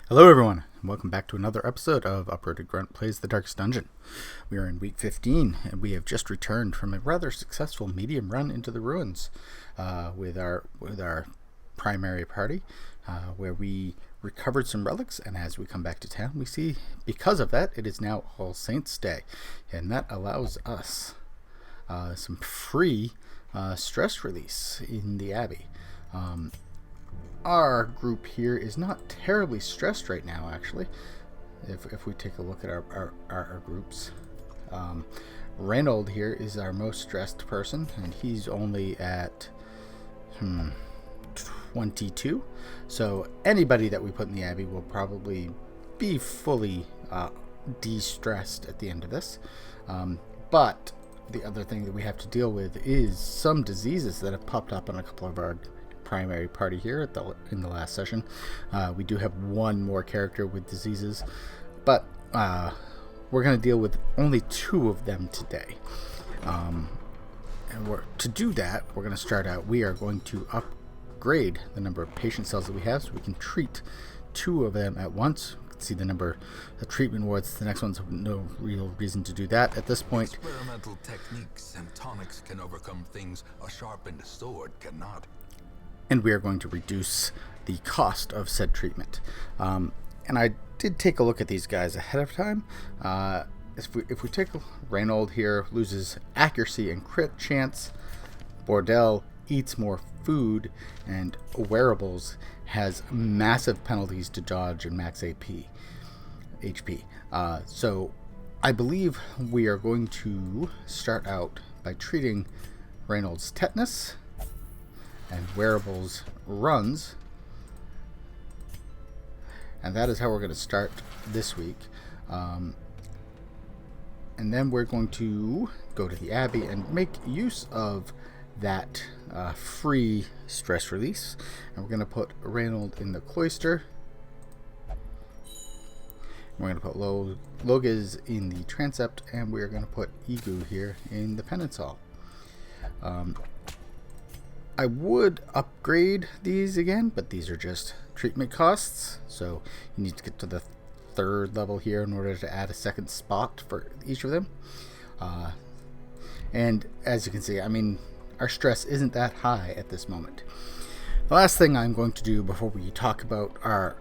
Hello everyone, and welcome back to another episode of Uprooted Grunt Plays the Darkest Dungeon. We are in week 15, and we have just returned from a rather successful medium run into the ruins with our primary party, where we recovered some relics, and as we come back to town, we see, because of that, it is now All Saints' Day, and that allows us some free stress release in the Abbey. Our group here is not terribly stressed right now, actually. If we take a look at our groups, Reynold here is our most stressed person, and he's only at 22. So anybody that we put in the Abbey will probably be fully de-stressed at the end of this. But the other thing that we have to deal with is some diseases that have popped up on a couple of our primary party here in the last session. We do have one more character with diseases, but we're going to deal with only 2 of them today. And to do that, we're going to start out. We are going to upgrade the number of patient cells that we have so we can treat 2 of them at once. You can see the number of treatment wards. The next one's no real reason to do that at this point. Experimental techniques and tonics can overcome things a sharpened sword cannot. And we are going to reduce the cost of said treatment. And I did take a look at these guys ahead of time. If we take Reynold here, loses accuracy and crit chance. Bordel eats more food, and Wearables has massive penalties to dodge and max HP. So I believe we are going to start out by treating Reynold's tetanus and Wearables runs, and that is how we're going to start this week. And then we're going to go to the Abbey and make use of that free stress release, and we're going to put Reynold in the cloister. We're going to put Loges in the transept, and we're going to put Egu here in the penance hall. I would upgrade these again, but these are just treatment costs, so you need to get to the 3rd level here in order to add a 2nd spot for each of them. And as you can see, I mean, our stress isn't that high at this moment. The last thing I'm going to do before we talk about our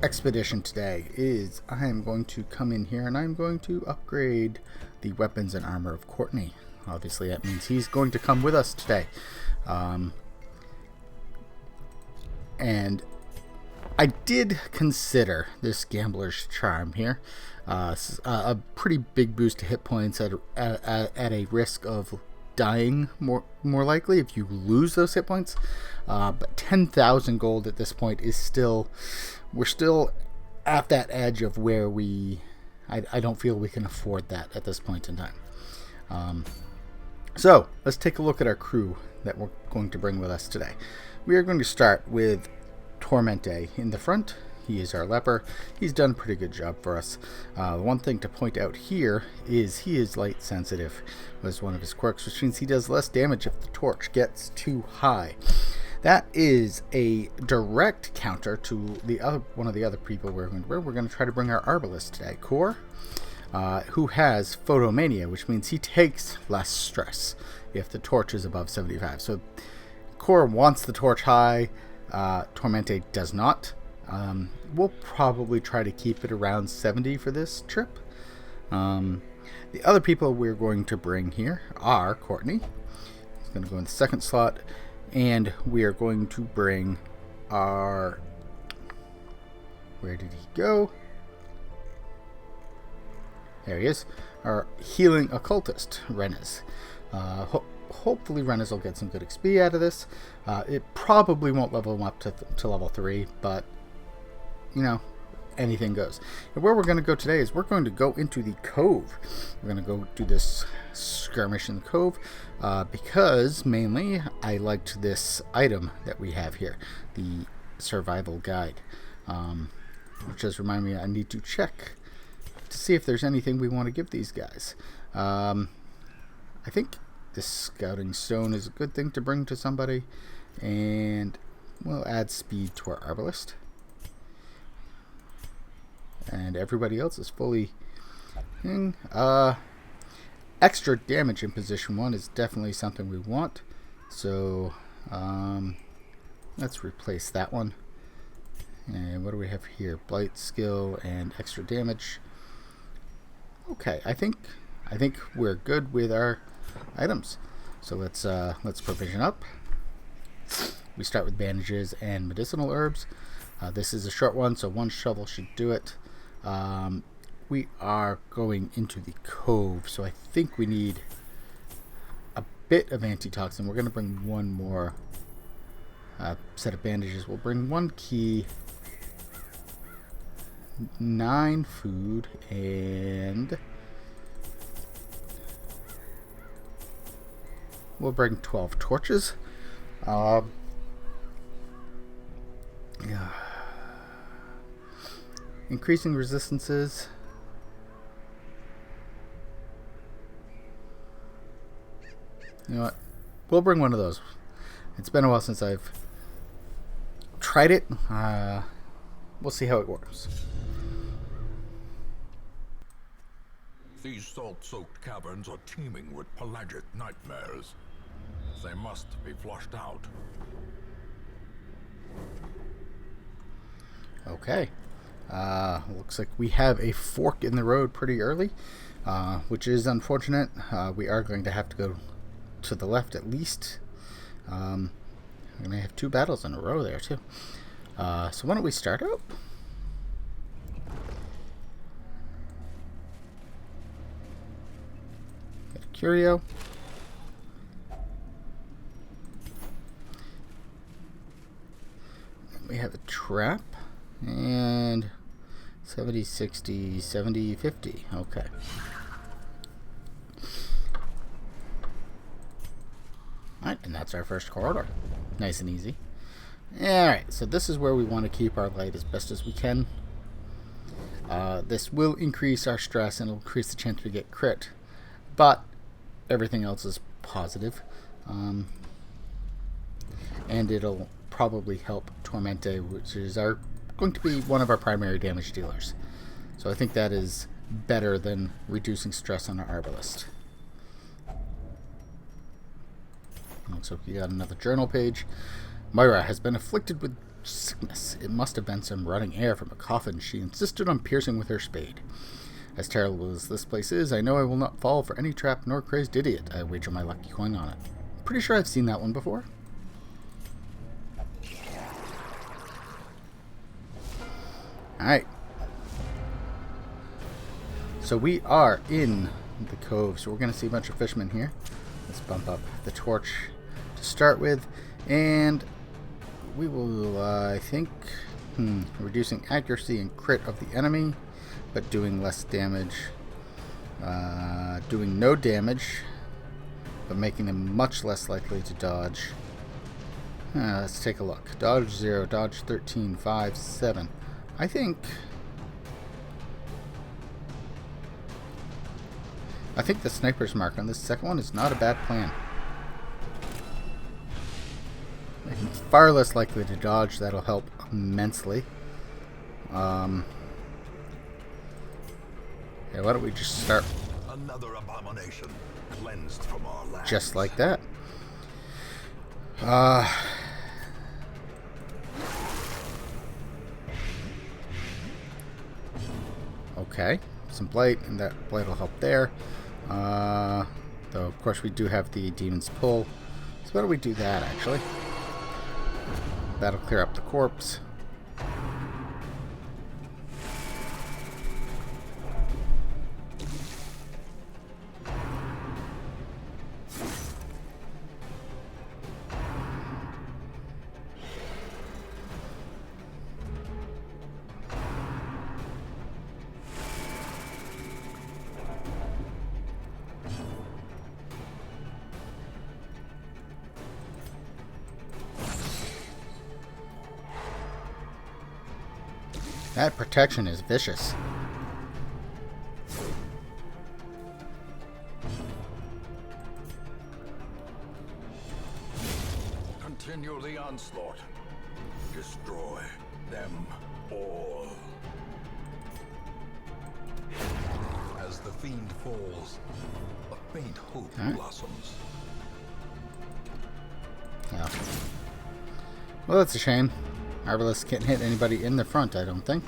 expedition today is I am going to come in here and I'm going to upgrade the weapons and armor of Courteney. Obviously, that means he's going to come with us today. And I did consider this Gambler's Charm here. A pretty big boost to hit points at a risk of dying more likely if you lose those hit points. But 10,000 gold at this point is we're still at that edge of where I don't feel we can afford that at this point in time. So let's take a look at our crew that we're going to bring with us today. We are going to start with Tourmente in the front. He is our Leper. He's done a pretty good job for us. One thing to point out here is he is light sensitive, was one of his quirks, which means he does less damage if the torch gets too high. That is a direct counter to one of the other people we're going to bring. We're going to try to bring our Arbalest today, Couer, who has Photomania, which means he takes less stress if the torch is above 75. So Couer wants the torch high. Tourmente does not. We'll probably try to keep it around 70 for this trip. The other people we're going to bring here are Courteney. He's going to go in the 2nd slot. And we are going to bring our... Where did he go? There he is. Our healing occultist, Rennes. Hopefully Rennes will get some good XP out of this. It probably won't level him up to level 3, but, you know, anything goes. And where we're going to go today is we're going to go into the Cove. We're going to go do this skirmish in the Cove because, mainly, I liked this item that we have here, the survival guide, which does remind me I need to check to see if there's anything we want to give these guys. I think this scouting stone is a good thing to bring to somebody, and we'll add speed to our Arbalest. And everybody else is fully... extra damage in position 1 is definitely something we want. So, let's replace that one. And what do we have here? Blight, skill, and extra damage. Okay, I think we're good with our items. So let's provision up. We start with bandages and medicinal herbs. This is a short one, so 1 shovel should do it. We are going into the Cove, so I think we need a bit of antitoxin. We're going to bring 1 more set of bandages. We'll bring 1 key, 9 food, and we'll bring 12 torches. Yeah. Increasing resistances. You know what? We'll bring 1 of those. It's been a while since I've tried it. We'll see how it works. These salt-soaked caverns are teeming with pelagic nightmares. They must be flushed out. Okay. Looks like we have a fork in the road pretty early, which is unfortunate. We are going to have to go to the left at least. We're going to have 2 battles in a row there too. So why don't we start out? Got a curio. We have a trap. And 70, 60, 70, 50. Okay. Alright, and that's our first corridor. Nice and easy. Alright, so this is where we want to keep our light as best as we can. This will increase our stress and it'll increase the chance we get crit. But everything else is positive. And it'll probably help Tourmente, which is going to be one of our primary damage dealers. So I think that is better than reducing stress on our Arbalest. So we got another journal page. Moira has been afflicted with sickness. It must have been some rotting air from a coffin she insisted on piercing with her spade. As terrible as this place is, I know I will not fall for any trap nor crazed idiot. I wager my lucky coin on it. Pretty sure I've seen that one before. Alright. So we are in the Cove, so we're going to see a bunch of fishermen here. Let's bump up the torch to start with, and we will, I think, reducing accuracy and crit of the enemy, but doing less damage. Doing no damage, but making them much less likely to dodge. Let's take a look. Dodge 0, dodge 13, 5, 7. I think the sniper's mark on this second one is not a bad plan. He's far less likely to dodge. That'll help immensely. Yeah, why don't we just start Another abomination cleansed from our lands. Just like that. Okay, some blight, and that blight will help there. Though, of course, we do have the demon's pull. So why don't we do that, actually? That'll clear up the corpse. That protection is vicious. Continue the onslaught. Destroy them all. falls, a faint hope blossoms. Oh. Well, that's a shame. Arbalest can't hit anybody in the front, I don't think.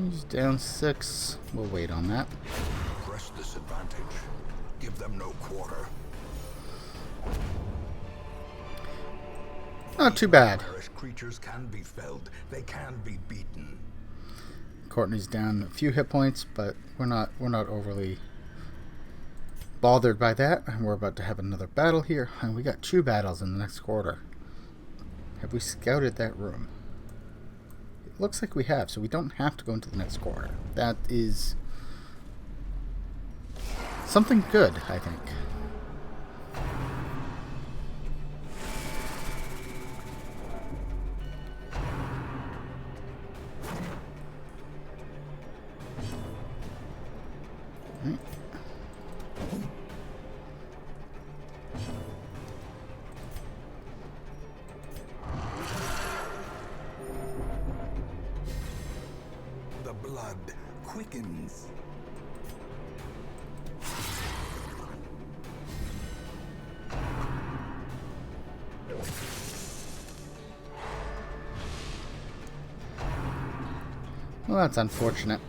He's down 6. We'll wait on that. Press this advantage. Give them no quarter. Not too bad. Parish creatures can be felled. They can be beaten. Courteney's down a few hit points, but we're not overly bothered by that. And we're about to have another battle here, and we got 2 battles in the next quarter. Have we scouted that room? It looks like we have, so we don't have to go into the next quarter. That is something good, I think. The blood quickens. Well, that's unfortunate.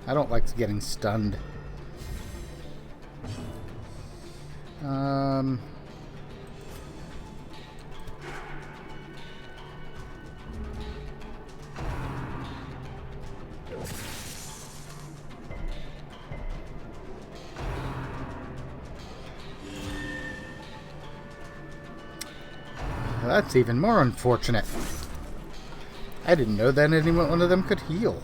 I don't like getting stunned. That's even more unfortunate. I didn't know that any one of them could heal.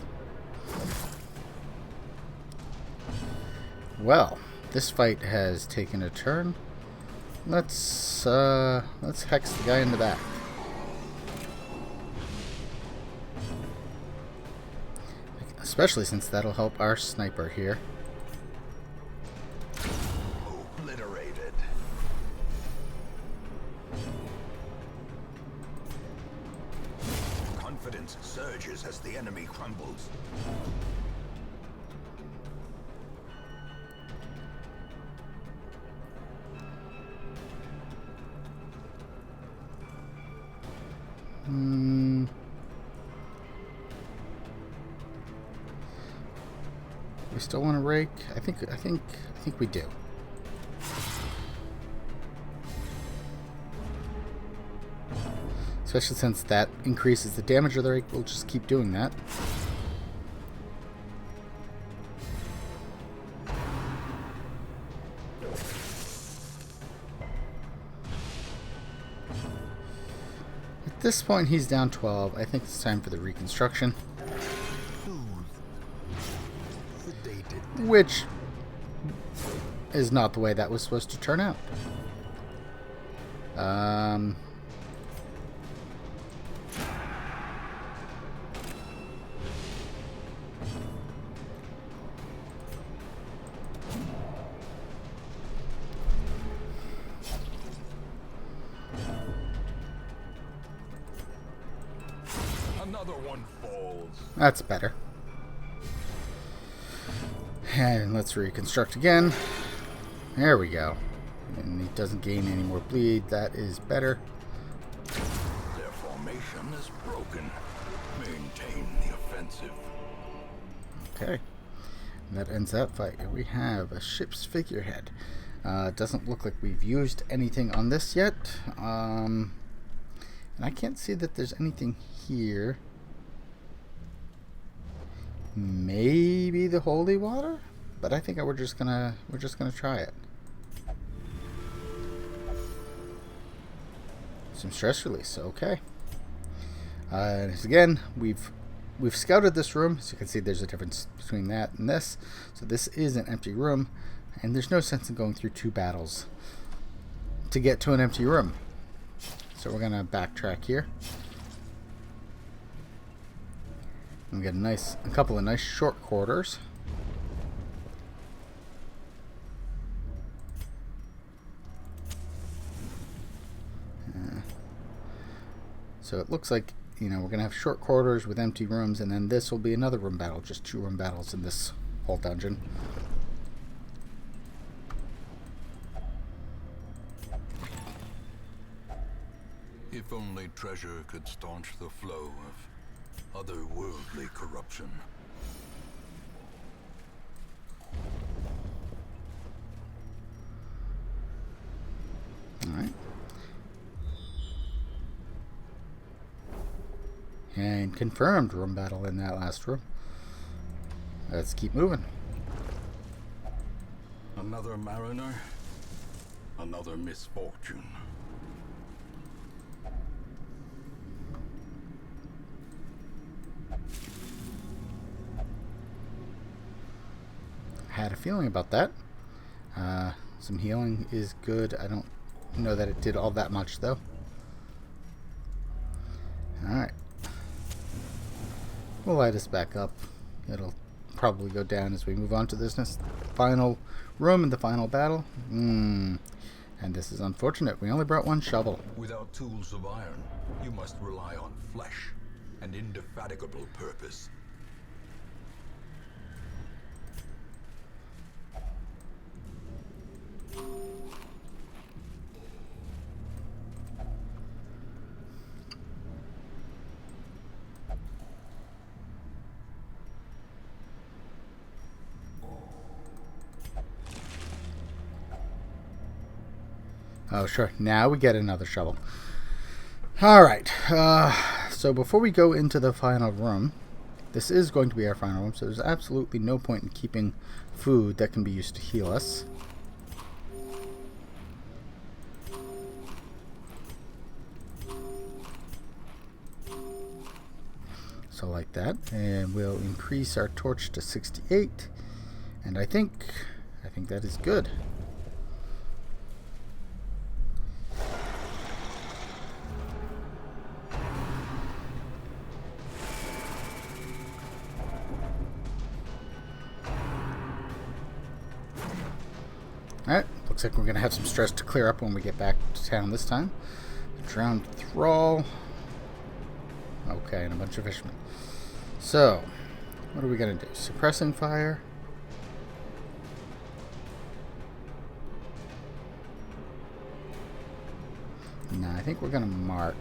Well, this fight has taken a turn. Let's hex the guy in the back. Especially since that'll help our sniper here. Obliterated. Confidence surges as the enemy crumbles. We still want to rake? I think we do. Especially since that increases the damage of the rake, we'll just keep doing that. At this point, he's down 12. I think it's time for the reconstruction. Which is not the way that was supposed to turn out. Another one falls. That's better. And let's reconstruct again. There we go. And he doesn't gain any more bleed. That is better. Their formation is broken. Maintain the offensive. Okay. And that ends that fight. We have a ship's figurehead. Doesn't look like we've used anything on this yet. And I can't see that there's anything here. Maybe the holy water, but I think we're just gonna try it. Some stress release, okay. Again, we've scouted this room, so you can see there's a difference between that and this. So this is an empty room, and there's no sense in going through 2 battles to get to an empty room. So we're gonna backtrack here. We get a couple of nice short quarters. So it looks like you know, we're going to have short corridors with empty rooms, and then this will be another room battle, just 2 room battles in this whole dungeon. If only treasure could staunch the flow of otherworldly corruption. Alright. And confirmed room battle in that last room. Let's keep moving. Another mariner, another misfortune. Had a feeling about that. Some healing is good. I don't know that it did all that much, though. Alright. We'll light us back up. It'll probably go down as we move on to this final room in the final battle. And this is unfortunate. We only brought 1 shovel. Without tools of iron, you must rely on flesh and indefatigable purpose. Oh, sure. Now we get another shovel. Alright. So before we go into the final room, this is going to be our final room, so there's absolutely no point in keeping food that can be used to heal us. So like that. And we'll increase our torch to 68. And I think that is good. Alright, looks like we're going to have some stress to clear up when we get back to town this time. Drowned thrall. Okay, and a bunch of fishermen. So, what are we going to do? Suppressing fire. No, I think we're going to mark.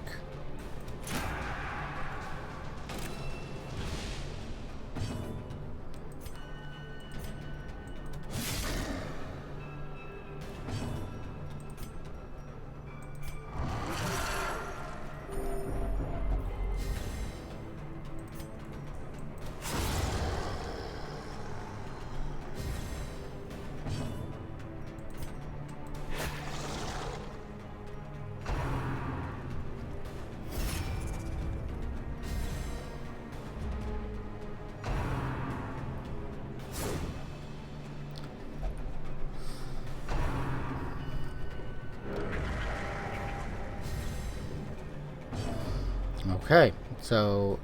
Okay, so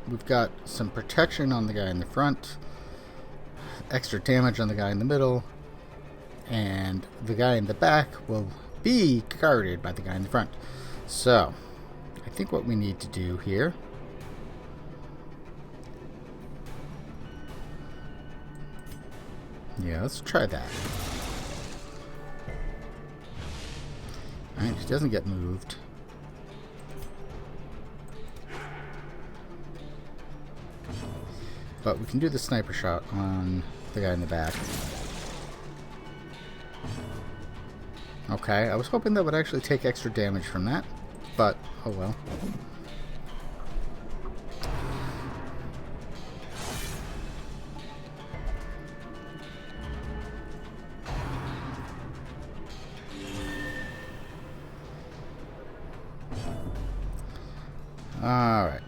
we've got some protection on the guy in the front, extra damage on the guy in the middle, and the guy in the back will be guarded by the guy in the front. So, I think what we need to do here let's try that. Alright, he doesn't get moved. But we can do the sniper shot on the guy in the back. Okay, I was hoping that would actually take extra damage from that, but oh well. All right.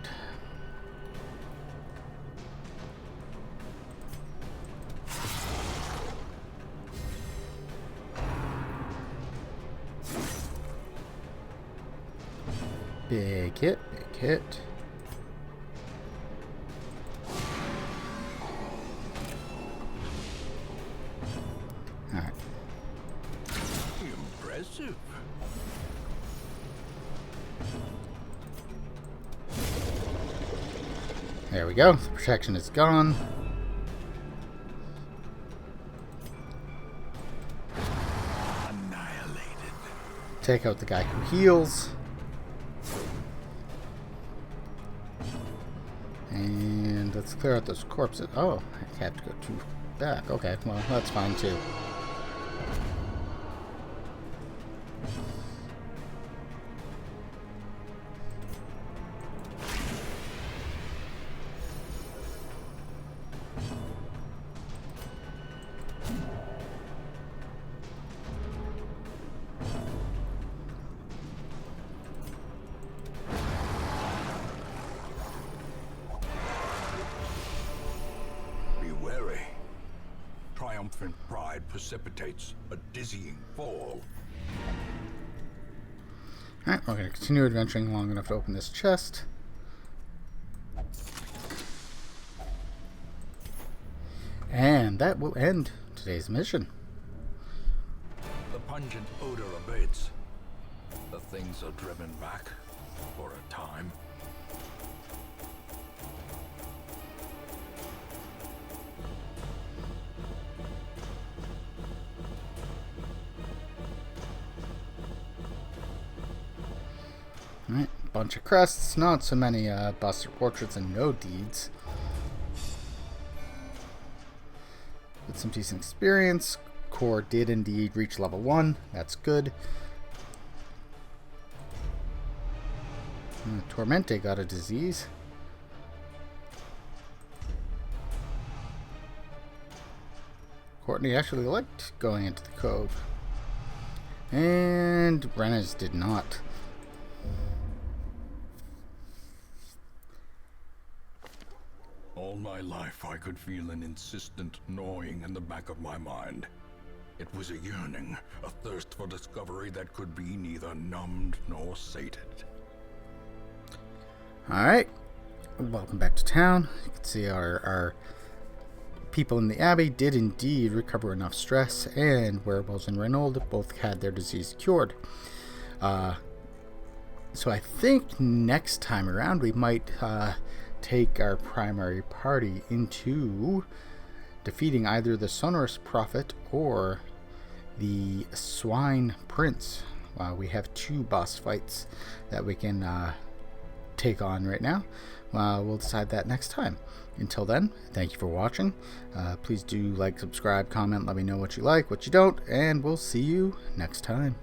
Big hit, big hit. All right. Impressive. There we go. The protection is gone. Annihilated. Take out the guy who heals. And let's clear out those corpses. Oh, I have to go back. Okay, well, that's fine too. Triumphant pride precipitates a dizzying fall. Alright, we're going to continue adventuring long enough to open this chest. And that will end today's mission. The pungent odor abates. The things are driven back for a time. Alright, bunch of crests, not so many busts or portraits, and no deeds. With some decent experience. Couer did indeed reach level 1. That's good. Tourmente got a disease. Courteney actually liked going into the Cove. And Rennes did not. All my life I could feel an insistent gnawing in the back of my mind. It was a yearning, a thirst for discovery that could be neither numbed nor sated. Alright, welcome back to town. You can see our people in the Abbey did indeed recover enough stress, and Werewolves and Rennes both had their disease cured. So I think next time around we might take our primary party into defeating either the Sonorous Prophet or the Swine Prince. We have 2 boss fights that we can take on right now. We'll decide that next time. Until then, thank you for watching. Please do like, subscribe, comment, let me know what you like, what you don't, and we'll see you next time.